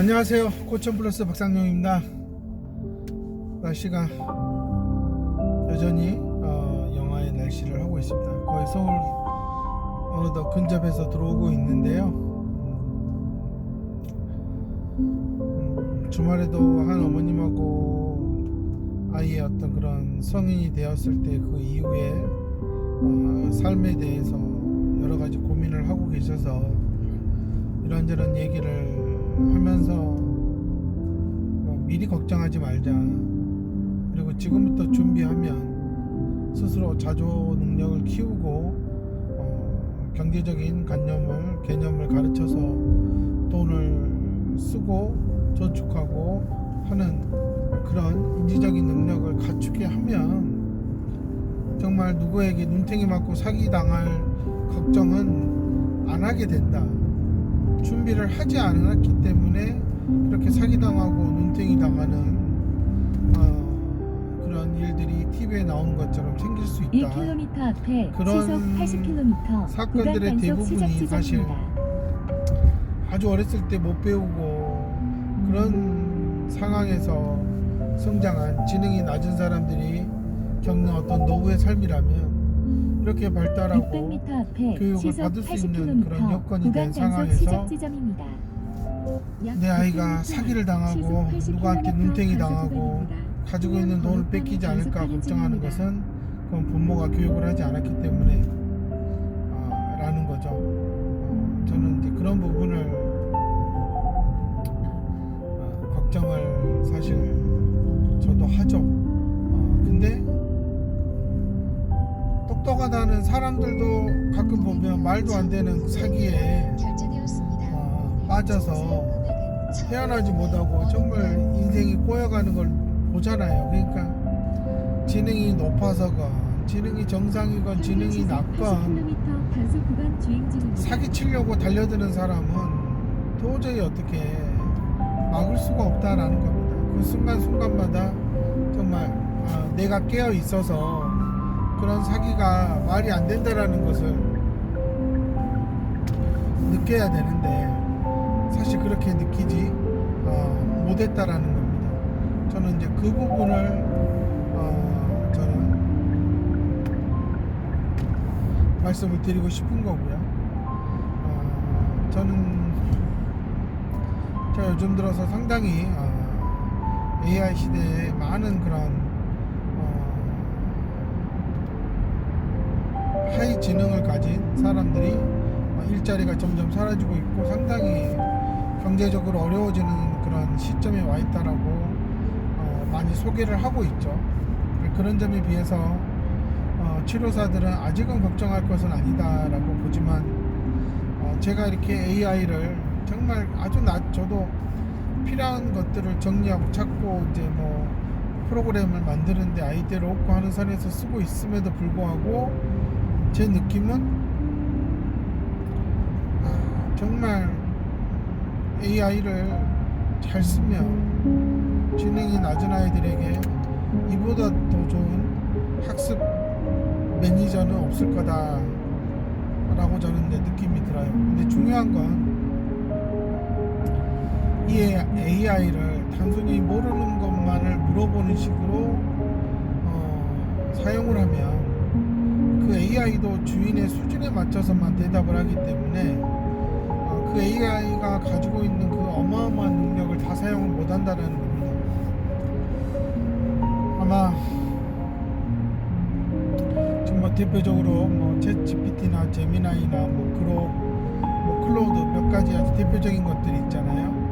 안녕하세요. 고천플러스 박상용입니다. 날씨가 여전히 영하의 날씨를 하고 있습니다. 거의 서울 어느덧 근접해서 들어오고 있는데요. 주말에도 한 어머님하고 아이의 어떤 그런 성인이 되었을 때 그 이후에 삶에 대해서 여러 가지 고민을 하고 계셔서 이런저런 얘기를 하면서 미리 걱정하지 말자, 그리고 지금부터 준비하면 스스로 자조 능력을 키우고 경제적인 개념을 가르쳐서 돈을 쓰고 저축하고 하는 그런 인지적인 능력을 갖추게 하면 정말 누구에게 눈탱이 맞고 사기당할 걱정은 안 하게 된다. 준비를 하지 않았기 때문에 그렇게 사기당하고 눈탱이 당하는 그런 일들이 TV에 나오는 것처럼 생길 수 있다. 1km 앞에 그런 시속 80km 사건들의 대부분이 사실 아주 어렸을 때 못 배우고 그런 상황에서 성장한 지능이 낮은 사람들이 겪는 어떤 노후의 삶이라면 이렇게 발달하고 600m 앞에 교육을 받을 수 있는 그런 여건이 된 상황에서 내 아이가 사기를 당하고 누구한테 눈탱이 당하고 가지고 있는 돈을 뺏기지 않을까 걱정하는 것은 그건 부모가 교육을 하지 않았기 때문에 라는 거죠. 저는 이제 그런 부분을 걱정을 사실 저도 하죠. 근데 똑똑하다는 사람들도 가끔 보면 말도 안 되는 사기에 빠져서 헤어나지 못하고 정말 인생이 꼬여가는 걸 보잖아요. 그러니까 지능이 높아서건 지능이 정상이건 지능이 낮건 사기치려고 달려드는 사람은 도저히 어떻게 막을 수가 없다라는 겁니다. 그 순간순간마다 정말 내가 깨어 있어서 그런 사기가 말이 안 된다라는 것을 느껴야 되는데 사실 그렇게 느끼지 못했다라는 겁니다. 저는 이제 그 부분을 저는 말씀을 드리고 싶은 거고요. 저는 요즘 들어서 상당히 AI 시대에 많은 그런 하이 지능을 가진 사람들이 일자리가 점점 사라지고 있고 상당히 경제적으로 어려워지는 그런 시점에 와 있다라고 많이 소개를 하고 있죠. 그런 점에 비해서 치료사들은 아직은 걱정할 것은 아니다라고 보지만 제가 이렇게 AI를 정말 아주 저도 필요한 것들을 정리하고 찾고 이제 뭐 프로그램을 만드는데 아이디어를 얻고 하는 선에서 쓰고 있음에도 불구하고 제 느낌은 정말 AI를 잘 쓰면 지능이 낮은 아이들에게 이보다 더 좋은 학습 매니저는 없을 거다 라고 저는 느낌이 들어요. 근데 중요한 건 이 AI를 단순히 모르는 것만을 물어보는 식으로 사용을 하면 그 AI도 주인의 수준에 맞춰서만 대답을 하기 때문에 그 AI가 가지고 있는 그 어마어마한 능력을 다 사용을 못한다는 겁니다. 아마 지금 뭐 대표적으로 뭐 챗GPT나 제미나이나 뭐 그록, 뭐 클로우드 몇 가지 아주 대표적인 것들이 있잖아요.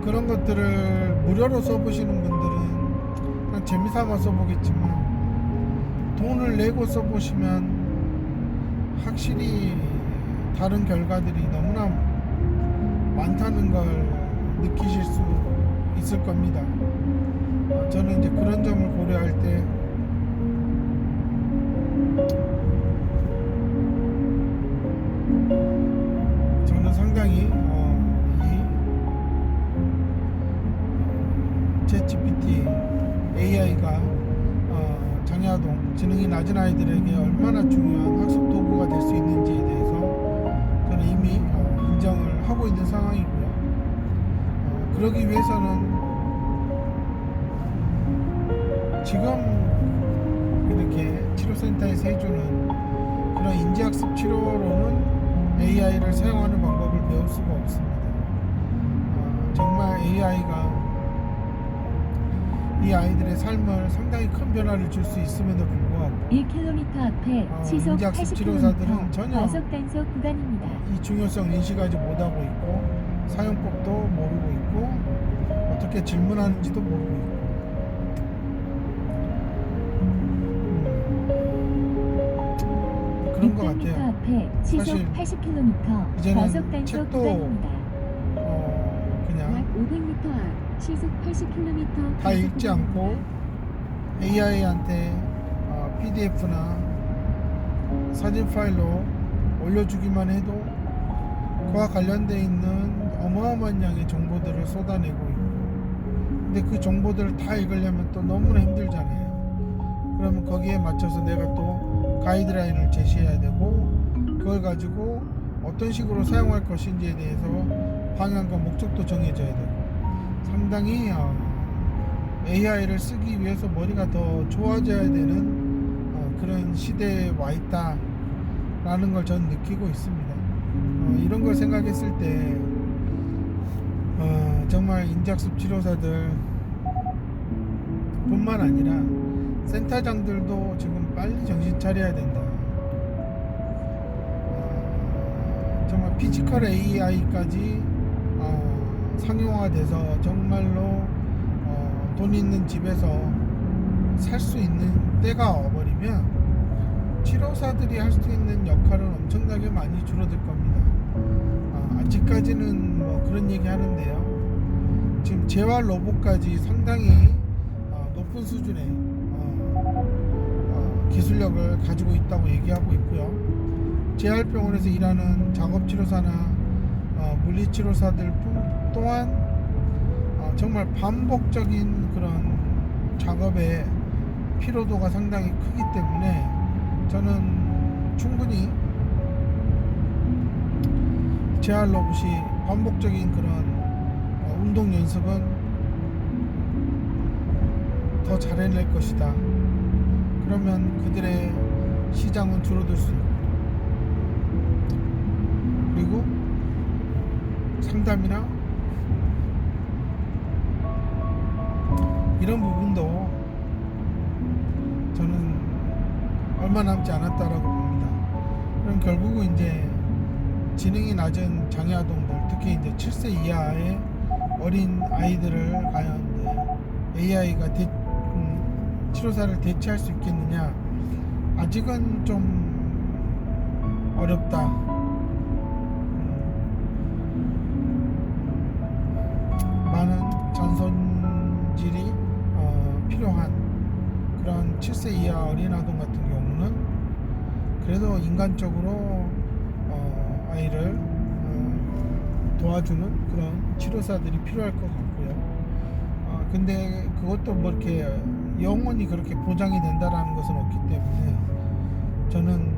그런 것들을 무료로 써보시는 분들은 그냥 재미삼아 써보겠지만 돈을 내고 써보시면 확실히 다른 결과들이 너무나 많다는 걸 느끼실 수 있을 겁니다. 저는 이제 그런 점을 고려할 때 저는 상당히 챗GPT AI가 장애아동 지능이 낮은 아이들에게 얼마나 중요한 학습 도구가 될 수 있는지에 대해서 저는 이미 인정을 하고 있는 상황이고요. 그러기 위해서는 지금 이렇게 치료센터에서 해주는 그런 인지학습 치료로는 AI를 사용하는 방법을 배울 수가 없습니다. 정말 AI가 이 아이들의 삶을 상당히 큰 변화를 줄 수 있음에도 불구하고 1km 앞에 시속 인지학습 치료사들은 80km 전혀 과속 단속 구간입니다. 이 중요성 인식하지 못하고 있고 사용법도 모르고 있고 어떻게 질문하는지도 모르고 있고 그런 것 600m 같아요. 앞에 시속 사실 80km 이제는 과속 단속 책도 구간입니다. 그냥 약 500m 앞 시속 80km 다 읽지 않고 AI한테 PDF나 사진 파일로 올려주기만 해도 그와 관련되어 있는 어마어마한 양의 정보들을 쏟아내고 있고 근데 그 정보들을 다 읽으려면 또 너무나 힘들잖아요. 그러면 거기에 맞춰서 내가 또 가이드라인을 제시해야 되고 그걸 가지고 어떤 식으로 사용할 것인지에 대해서 방향과 목적도 정해져야 되고 상당히 AI를 쓰기 위해서 머리가 더 좋아져야 되는 그런 시대에 와 있다라는 걸 저는 느끼고 있습니다. 이런 걸 생각했을 때 정말 인지학습 치료사들 뿐만 아니라 센터장들도 지금 빨리 정신 차려야 된다. 정말 피지컬 AI까지 상용화돼서 정말로 돈 있는 집에서 살 수 있는 때가 와버리면 치료사들이 할 수 있는 역할은 엄청나게 많이 줄어들 겁니다. 아직까지는 뭐 그런 얘기 하는데요. 지금 재활 로봇까지 상당히 높은 수준의 기술력을 가지고 있다고 얘기하고 있고요. 재활병원에서 일하는 작업치료사나 물리치료사들 또한 정말 반복적인 그런 작업의 피로도가 상당히 크기 때문에 저는 충분히 재활 로봇이 반복적인 그런 운동 연습은 더 잘해낼 것이다. 그러면 그들의 시장은 줄어들 수 있고 그리고 상담이나 이런 부분도 저는 얼마 남지 않았다라고 봅니다. 그럼 결국은 이제 지능이 낮은 장애 아동들, 특히 이제 7세 이하의 어린 아이들을 과연 AI가 치료사를 대체할 수 있겠느냐? 아직은 좀 어렵다. 많은 전손질이 필요한 그런 7세 이하 어린 아동 같은 경우는 그래도 인간적으로 아이를 도와주는 그런 치료사들이 필요할 것 같고요. 근데 그것도 뭐 이렇게 영원히 그렇게 보장이 된다라는 것은 없기 때문에 저는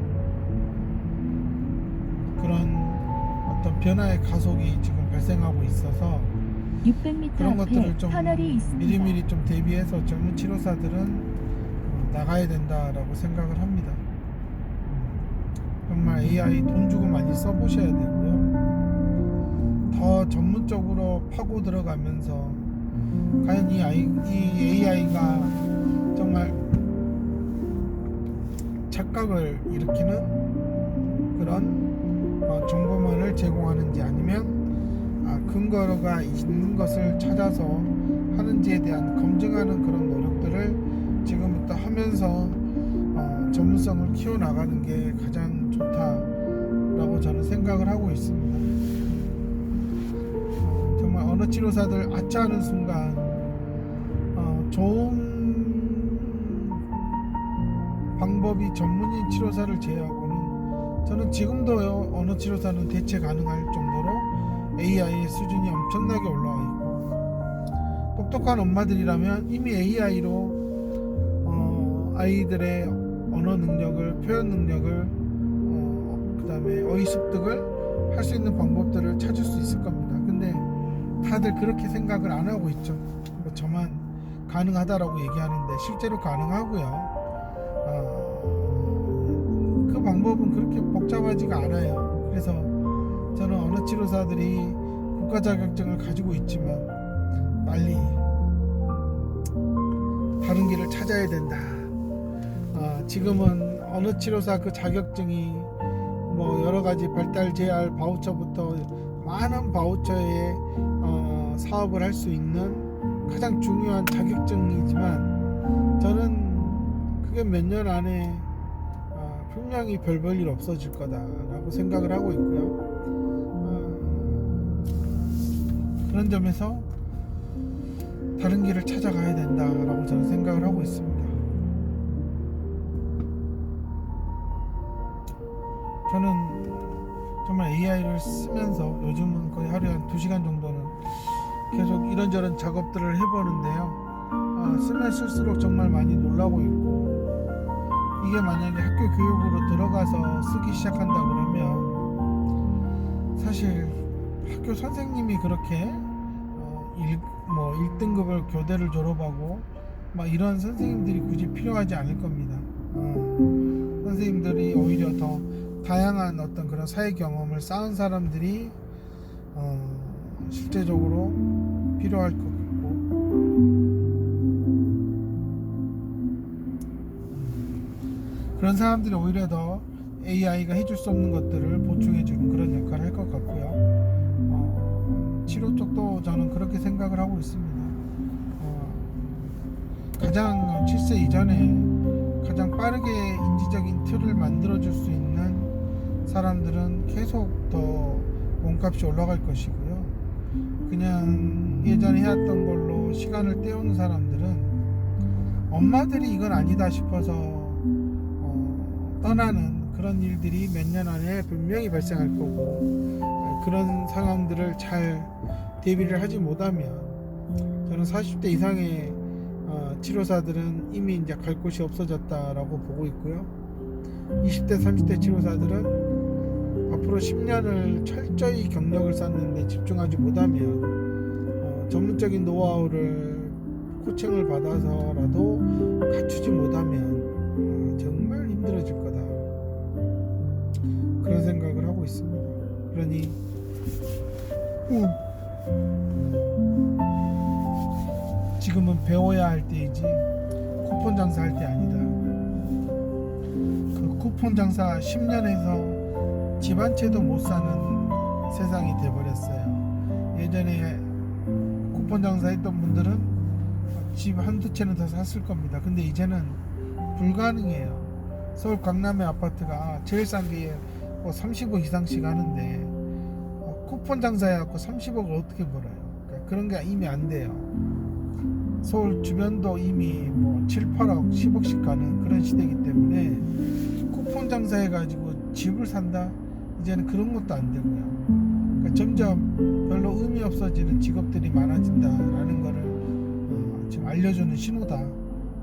그런 어떤 변화의 가속이 지금 발생하고 있어서 600m 그런 앞에 것들을 좀 터널이 있습니다. 미리미리 좀 대비해서 젊은 치료사들은 나가야 된다라고 생각을 합니다. 정말 AI 돈 주고 많이 써보셔야 되고요. 더 전문적으로 파고 들어가면서 과연 이 AI가 정말 착각을 일으키는 그런 정보만을 제공하는지 아니면 근거가 있는 것을 찾아서 하는지에 대한 검증하는 그런 노력들을 지금부터 하면서 전문성을 키워나가는 게 가장 좋다라고 저는 생각을 하고 있습니다. 정말 언어 치료사들 아차하는 순간 좋은 방법이 전문인 치료사를 제외하고는 저는 지금도 언어 치료사는 대체 가능할 정도로 AI의 수준이 엄청나게 올라와 있고 똑똑한 엄마들이라면 이미 AI로 아이들의 언어 능력을, 표현 능력을, 그 다음에 어휘 습득을 할 수 있는 방법들을 찾을 수 있을 겁니다. 근데 다 다들 그렇게 생각을 안 하고 있죠. 뭐 저만 가능하다라고 얘기하는데 실제로 가능하고요. 그 방법은 그렇게 복잡하지가 않아요. 그래서 저는 언어치료사들이 국가 자격증을 가지고 있지만 빨리 다른 길을 찾아야 된다. 지금은 언어치료사 그 자격증이 뭐 여러 가지 발달 제할 바우처부터 많은 바우처에 사업을 할 수 있는 가장 중요한 자격증이지만 저는 그게 몇 년 안에 분명히 별 볼 일 없어질 거다라고 생각을 하고 있고요. 그런 점에서 다른 길을 찾아가야 된다라고 저는 생각을 하고 있습니다. 저는 정말 AI를 쓰면서 요즘은 거의 하루에 한 2시간 정도는 계속 이런저런 작업들을 해보는데요. 쓰면 쓸수록 정말 많이 놀라고 있고, 이게 만약에 학교 교육으로 들어가서 쓰기 시작한다 그러면 사실 학교 선생님이 그렇게 1등급을 교대를 졸업하고 막 이런 선생님들이 굳이 필요하지 않을 겁니다. 선생님들이 오히려 더 다양한 어떤 그런 사회 경험을 쌓은 사람들이 실제적으로 필요할 것 같고, 그런 사람들이 오히려 더 AI가 해줄 수 없는 것들을 보충해주는 그런 역할을 할 것 같고요. 치료 쪽도 저는 그렇게 생각을 하고 있습니다. 가장 7세 이전에 가장 빠르게 인지적인 틀을 만들어줄 수 있는 사람들은 계속 더 몸값이 올라갈 것이고요. 그냥 예전에 해왔던 걸로 시간을 때우는 사람들은 엄마들이 이건 아니다 싶어서 떠나는 그런 일들이 몇 년 안에 분명히 발생할 거고, 그런 상황들을 잘 대비를 하지 못하면 저는 40대 이상의 치료사들은 이미 이제 갈 곳이 없어졌다라고 보고 있고요. 20대 30대 치료사들은 앞으로 10년을 철저히 경력을 쌓는데 집중하지 못하면 전문적인 노하우를 코칭을 받아서라도 갖추지 못하면 정말 힘들어질 거다, 그런 생각을 하고 있습니다. 그러니 지금은 배워야 할 때이지 쿠폰 장사할 때 아니다. 그 쿠폰 장사 10년에서 집 한 채도 못 사는 세상이 돼버렸어요. 예전에 쿠폰 장사 했던 분들은 집 한두 채는 더 샀을 겁니다. 근데 이제는 불가능해요. 서울 강남의 아파트가 제일 싼 게 30억 이상씩 하는데 쿠폰 장사해갖고 30억을 어떻게 벌어요? 그러니까 그런 게 이미 안 돼요. 서울 주변도 이미 7, 8억, 10억씩 가는 그런 시대이기 때문에 쿠폰 장사해가지고 집을 산다? 이제는 그런 것도 안 되고요. 그러니까 점점 별로 의미 없어지는 직업들이 많아진다라는 거를 지금 알려주는 신호다.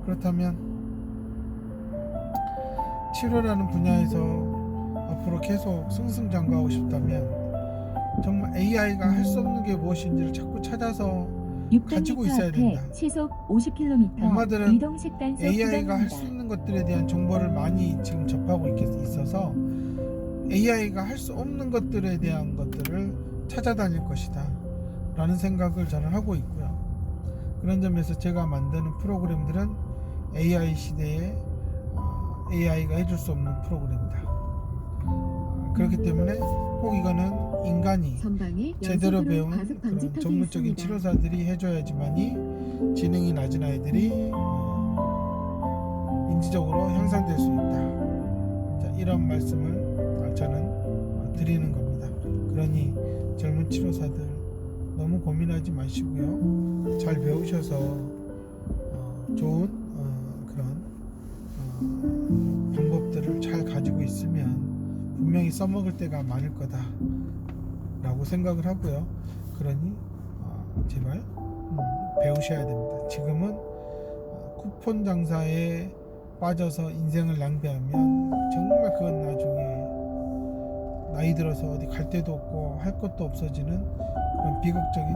그렇다면 치료라는 분야에서 앞으로 계속 승승장구하고 싶다면 정말 AI가 할 수 없는 게 무엇인지를 자꾸 찾아서 가지고 600m 있어야 앞에 된다. 시속 50km 엄마들은 이동식 단속 AI가 할 수 구간입니다. 있는 것들에 대한 정보를 많이 지금 접하고 있어서 AI가 할 수 없는 것들에 대한 것들을 찾아다닐 것이다 라는 생각을 저는 하고 있고요. 그런 점에서 제가 만드는 프로그램들은 AI 시대에 AI가 해줄 수 없는 프로그램이다. 그렇기 때문에 꼭 이거는 인간이 전방에 제대로 연속으로 배운 과속 그런 방지 표시 전문적인 있습니다. 치료사들이 해줘야지만이 지능이 낮은 아이들이 인지적으로 향상될 수 있다. 자, 이런 말씀을 저는 드리는 겁니다. 그러니 젊은 치료사들 너무 고민하지 마시고요. 잘 배우셔서 좋은 그런 방법들을 잘 가지고 있으면 분명히 써먹을 때가 많을 거다 라고 생각을 하고요. 그러니 제발 배우셔야 됩니다. 지금은 쿠폰 장사에 빠져서 인생을 낭비하면 정말 그건 나중에 나이 들어서 어디 갈 데도 없고 할 것도 없어지는 그런 비극적인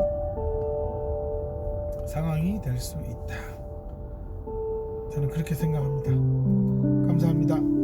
상황이 될 수 있다. 저는 그렇게 생각합니다. 감사합니다.